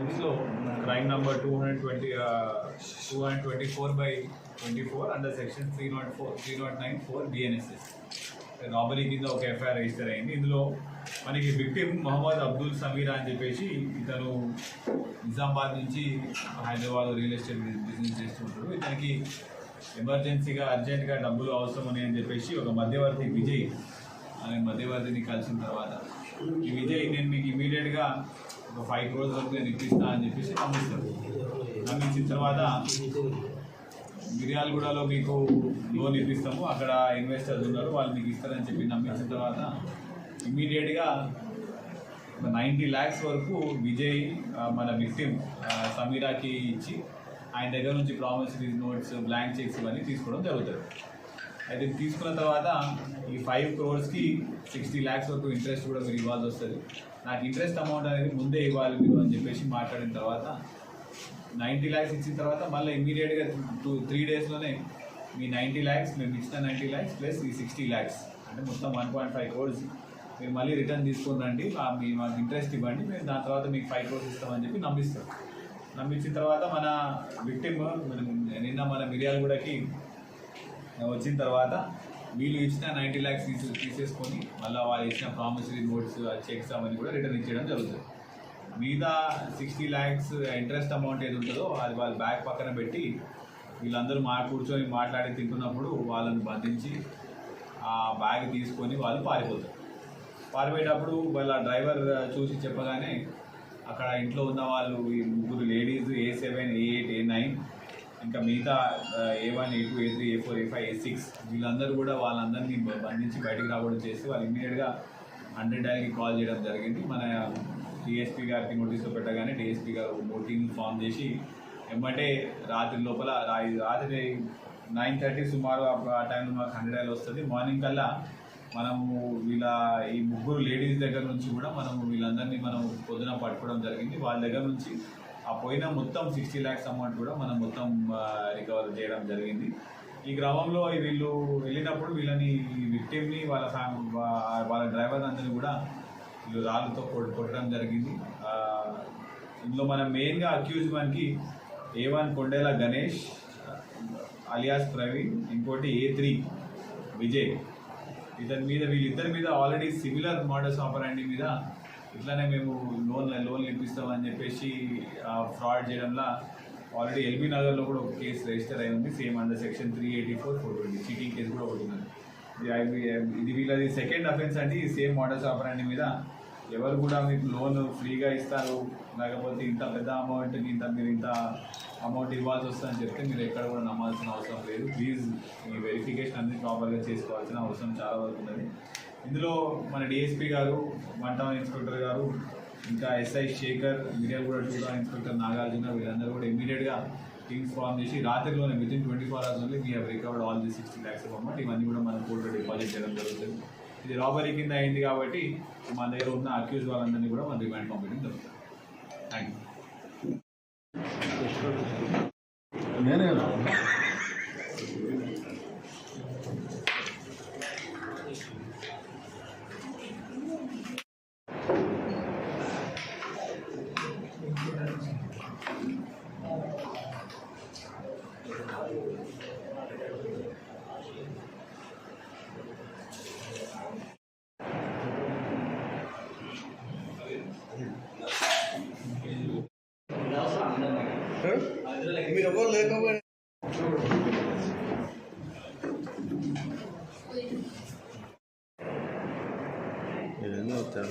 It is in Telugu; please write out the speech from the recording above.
లో crime number 224/24 under section 309(4) BNSS robbery కింద ఒక ఎఫ్ఐఆర్ రిజిస్టర్ అయింది. ఇందులో మనకి విక్టిమ్ మొహమ్మద్ అబ్దుల్ సమీరా అని చెప్పేసి ఇతను నిజామాబాద్ నుంచి హైదరాబాద్ రియల్ ఎస్టేట్ బిజినెస్ చేస్తుంటాడు. ఇతనికి ఎమర్జెన్సీగా అర్జెంట్గా డబ్బులు అవసరం అని చెప్పేసి ఒక మధ్యవర్తి విజయ్ అనే మధ్యవర్తిని కలిసిన తర్వాత ఈ విజయ్ నేను మీకు ఇమీడియట్గా ఒక 5 crores వరకు నేను ఇప్పిస్తా అని చెప్పేసి నమ్మిస్తాను. నమ్మించిన తర్వాత మిర్యాలగూడలో మీకు లోన్ ఇప్పిస్తాము, అక్కడ ఇన్వెస్టర్స్ ఉన్నారు వాళ్ళు మీకు ఇస్తారని చెప్పి నమ్మించిన తర్వాత ఇమీడియట్గా 90 lakhs వరకు విజయ్ మన విక్టిమ్ సమీరాకి ఇచ్చి ఆయన దగ్గర నుంచి ప్రామిసరీ నోట్స్, బ్లాంక్ చెక్స్ ఇవన్నీ తీసుకోవడం జరుగుతుంది. అయితే తీసుకున్న తర్వాత ఈ 5 crores-కి 60 lakhs వరకు ఇంట్రెస్ట్ కూడా మీరు ఇవ్వాల్సి వస్తుంది. నాకు ఇంట్రెస్ట్ అమౌంట్ అనేది ముందే ఇవ్వాలి మీరు అని చెప్పేసి మాట్లాడిన తర్వాత 90 lakhs ఇచ్చిన తర్వాత మళ్ళీ ఇమీడియట్గా 3 daysలోనే మీ 90 lakhs మేము ఇచ్చిన 90 lakhs ప్లస్ ఈ 60 lakhs అంటే మొత్తం 1.5 crores మీరు మళ్ళీ రిటర్న్ తీసుకొని రండి, మాకు ఇంట్రెస్ట్ ఇవ్వండి, మేము దాని తర్వాత మీకు 5 crores ఇస్తామని చెప్పి నమ్మిస్తాం. నమ్మించిన తర్వాత మన విక్టిమ్ నిన్న మన మిర్యాలగూడకి వచ్చిన తర్వాత వీళ్ళు ఇచ్చిన 90 lakhs తీసేసుకొని మళ్ళీ వాళ్ళు ఇచ్చిన ప్రామిసరీ నోట్స్, చెక్స్ అవన్నీ కూడా రిటర్న్ ఇచ్చేయడం జరుగుతుంది. మిగతా 60 lakhs ఇంట్రెస్ట్ అమౌంట్ ఏది ఉంటుందో అది వాళ్ళ బ్యాగ్ పక్కన పెట్టి వీళ్ళందరూ కూర్చొని మాట్లాడి తింటున్నప్పుడు వాళ్ళని బంధించి ఆ బ్యాగ్ తీసుకొని వాళ్ళు పారిపోతారు. పారిపోయేటప్పుడు వాళ్ళ డ్రైవర్ చూసి చెప్పగానే అక్కడ ఇంట్లో ఉన్న వాళ్ళు ఈ 3 లేడీస్ A7, A8, A9 ఇంకా మిగతా A1, A2, A3, A4, A5, A6 వీళ్ళందరూ కూడా వాళ్ళందరినీ బంధించి బయటకు రావడం చేసి వాళ్ళు ఇమీడియట్గా 100 కాల్ చేయడం జరిగింది. మన డిఎస్పీ గారికి నోటీసులో పెట్టగానే డిఎస్పీ గారు టీమ్ ఫామ్ చేసి ఎమ్మటే రాత్రి లోపల రాత్రి 9:30 సుమారు ఆ టైంలో మాకు 100 వస్తుంది. మార్నింగ్ కల్లా మనము ఈ 3 లేడీస్ దగ్గర నుంచి కూడా మనము వీళ్ళందరినీ మనం పొద్దున పట్టుకోవడం జరిగింది. వాళ్ళ దగ్గర నుంచి ఆ పోయిన మొత్తం 60 lakhs అమౌంట్ కూడా మనం మొత్తం రికవర్ చేయడం జరిగింది. ఈ క్రమంలో వీళ్ళు వెళ్ళినప్పుడు వీళ్ళని ఈ విక్టిమ్ని వాళ్ళ డ్రైవర్ అందరినీ కూడా వీళ్ళు రాళ్ళతో కొట్టడం జరిగింది. ఇందులో మనం మెయిన్గా అక్యూజ్ మనకి A1 కొండేల గణేష్ అలియాస్ ప్రవీణ్, ఇంకోటి A3 విజయ్. వీళ్ళిద్దరి మీద ఆల్రెడీ సిమిలర్ మోడస్ ఆపరాండి మీద ఇట్లానే మేము లోన్లు ఇప్పిస్తామని చెప్పేసి ఫ్రాడ్ చేయడంలో ఆల్రెడీ ఎల్బీ నగర్లో కూడా ఒక కేసు రిజిస్టర్ అయి ఉంది. Same under section 384/420 cheating case కూడా ఒకటి ఉంది. ఇది వీళ్ళది సెకండ్ అఫెన్స్ అండి. ఈ సేమ్ మోడల్స్ ఆపరాండి మీద ఎవరు కూడా మీకు లోన్ ఫ్రీగా ఇస్తారు, లేకపోతే ఇంత పెద్ద అమౌంట్కి మీరు ఇంత అమౌంట్ ఇవ్వాల్సి వస్తుందని చెప్తే మీరు ఎక్కడ కూడా నమ్మాల్సిన అవసరం లేదు. ప్లీజ్ ఈ వెరిఫికేషన్ అన్ని ప్రాపర్గా చేసుకోవాల్సిన అవసరం చాలా వరకు ఉన్నది. ఇందులో మన డిఎస్పీ గారు, 1 town ఇన్స్పెక్టర్ గారు, ఇంకా SI Shekhar, Miryalaguda 2 town inspector Nagarjuna వీళ్ళందరూ కూడా ఇమీడియట్గా టీమ్స్ ఫామ్ చేసి రాత్రిలోనే within 24 hours only we have recovered all the 60 lakhs amount. ఇవన్నీ కూడా మనం కోర్టులో డిపాజిట్ చేయడం జరుగుతుంది. ఇది రాబరీ కింద అయింది కాబట్టి మన దగ్గర ఉన్న అక్యూజ్ వాళ్ళందరినీ కూడా మనం రిమాండ్ పంపించడం జరుగుతుంది. Thank you. మీరు ఎవరు లేకపోయినా వచ్చారు.